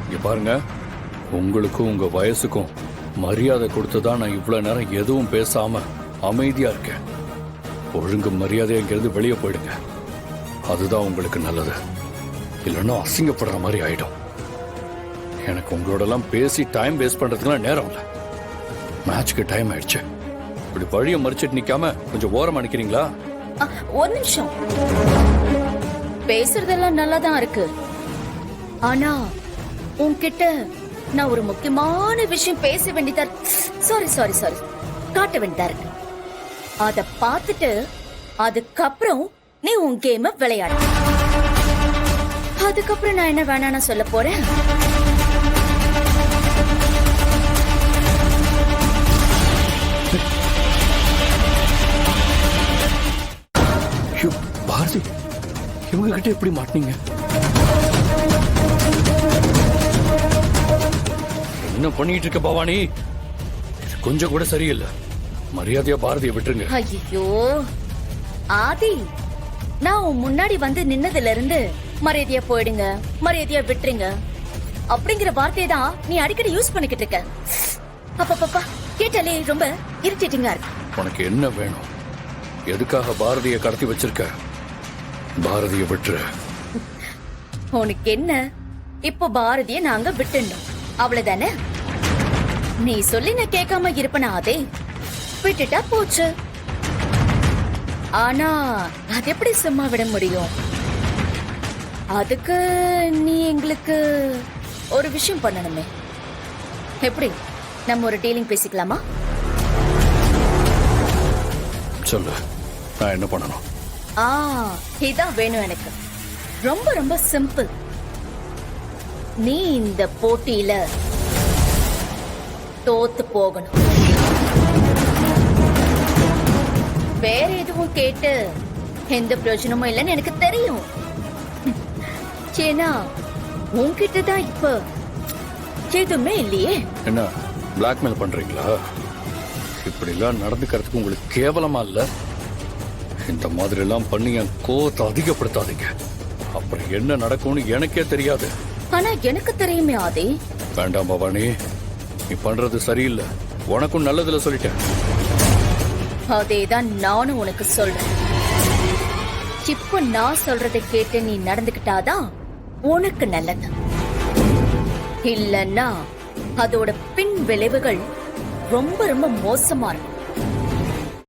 இங்க பாருங்க, உங்களுக்கும் உங்க வயசுக்கும் மரியாதை கொடுத்துதான் நான் இவ்வளவு நேரம் எதுவும் பேசாம அமைதியா இருக்கேன். ஒழுங்கு மரியாதையா இங்கிருந்து வெளியே போயிடுங்க. அதுதான் உங்களுக்கு நல்லது. இல்லைன்னா அசிங்கப்படுற மாதிரி ஆயிடும். எனக்கு உங்களோட எல்லாம் பேசி டைம் வேஸ்ட் பண்றதுக்குலாம் நேரம் இல்லை. மேட்ச்க்கு டைம் ஆயிடுச்சு. இப்படி வழியை மறிச்சிட்டு நிக்காம கொஞ்சம் ஓரமா நிக்கிறீங்களா? ஒரு நிமிஷம். பேசுறதெல்லாம் நல்லா தான் இருக்கு. ஆனா உன்கிட்ட நான் ஒரு முக்கியமான விஷயம் பேச வேண்டியதா சாரி காட்ட வேண்டியதா இருக்கு. அத பார்த்துட்டு அதுக்கப்புறம் நீ உன் கேம விளையாடு. அதுக்கப்புறம் நான் என்ன வேணான்னு சொல்ல போறேன். பாரதி, இவங்க கிட்ட எப்படி மாட்டீங்க? என்ன பண்ணிட்டு இருக்க பவானி? இது கொஞ்சம் கூட சரியில்லை. மரியாதையா பாரதியை விட்டுருங்க. ஐயோ ஆதி, நான் உன் முன்னாடி வந்து நின்னதுல இருந்து மரியாதையா போயிடுங்க, மரியாதையா விட்டுருங்க அப்படிங்கிற வார்த்தையை தான் நீ அடிக்கடி யூஸ் பண்ணிக்கிட்டு இருக்க. அப்பா கேட்டாலே ரொம்ப இரிட்டேட்டிங்கா இருக்கு. உனக்கு என்ன வேணும்? எதுக்காக பாரதியை கடத்தி வச்சிருக்க? பாரதியை விட்டுரு. உனக்கு என்ன? இப்போ பாரதியை நாங்க விட்டுண்டோம், அவ்வளவுதானே? நீ சொல்லி நான் கேட்காம இருப்பனா? அதே விட்டுட்டா போச்சு. ஆனா அது எப்படி சும்மா விட முடியும்? அதுக்கு நீ எங்களுக்கு ஒரு விஷயம் பண்ணணுமே. எப்படி? நம்ம ஒரு டீலிங் பேசிக்கலாமா? சொல்லு, நான் என்ன பண்ணணும்? இதான் வேணும் எனக்கு. ரொம்ப ரொம்ப சிம்பிள். நீ இந்த போட்டியில தோத்து போகணும். வேற எதுவும் கேட்டு எந்த பிரயோஜனமும் இல்லைன்னு எனக்கு தெரியும். ஏன்னா உன்கிட்ட தான் இப்ப எதுவுமே இல்லையே. என்ன பிளாக்மெயில் பண்றீங்களா? இப்படி எல்லாம் நடந்துக்கிறதுக்கு உங்களுக்கு கேவலமா இல்ல? இந்த மாதிரி எல்லாம் பண்ணி என் கோவத்தை அதிகப்படுத்தாதீங்க. அப்புறம் என்ன நடக்கும்னு எனக்கே தெரியாது. ஆனா எனக்கு தெரியுமே ஆதி. வேண்டாம் பவானி, நீ பண்றது சரியில்லை. உனக்கும் நல்லதுல சொல்லிட்டேன். அதேதான் நானும் உனக்கு சொல்றேன். இப்ப நான் சொல்றதை கேட்டு நீ நடந்துக்கிட்டாதான் உனக்கு நல்லது. இல்லன்னா அதோட பின் விளைவுகள் ரொம்ப ரொம்ப மோசமா இருக்கும்.